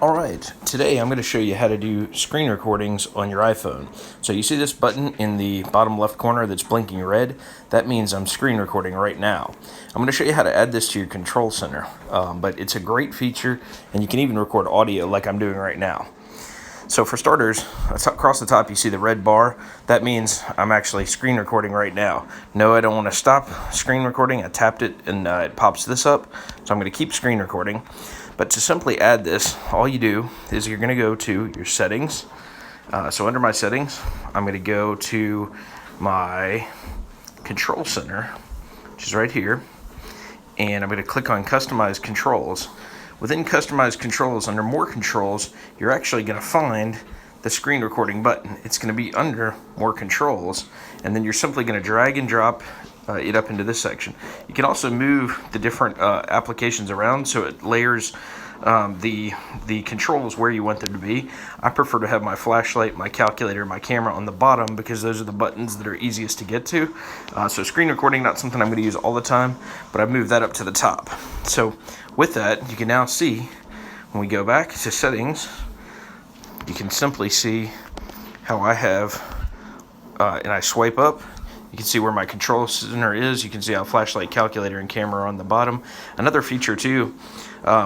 Alright, today I'm going to show you how to do screen recordings on your iPhone. So you see this button in the bottom left corner that's blinking red? That means I'm screen recording right now. I'm going to show you how to add this to your control center, but it's a great feature and you can even record audio like I'm doing right now. So for starters, across the top you see the red bar. That means I'm actually screen recording right now. No, I don't want to stop screen recording. I tapped it and it pops this up. So I'm going to keep screen recording. But to simply add this, all you do is you're going to go to your settings. So under my settings, I'm going to go to my control center, which is right here. And I'm going to click on customize controls. Within customized controls, under more controls, you're actually going to find the screen recording button. It's going to be under more controls, and then you're simply going to drag and drop it up into this section. You can also move the different applications around so it layers the controls where you want them to be. I prefer to have my flashlight, my calculator, my camera on the bottom because those are the buttons that are easiest to get to. So screen recording, not something I'm going to use all the time, but I've moved that up to the top. So with that, you can now see when we go back to settings, you can simply see how I have, and I swipe up, you can see where my control center is. You can see how flashlight, calculator, and camera are on the bottom. Another feature too,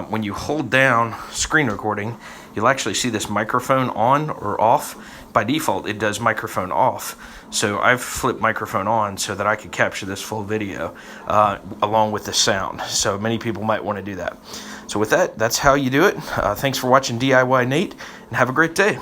when you hold down screen recording, you'll actually see this microphone on or off. By default, it does microphone off. So I've flipped microphone on so that I could capture this full video along with the sound. So many people might want to do that. So with that, that's how you do it. Thanks for watching DIYNate, and have a great day.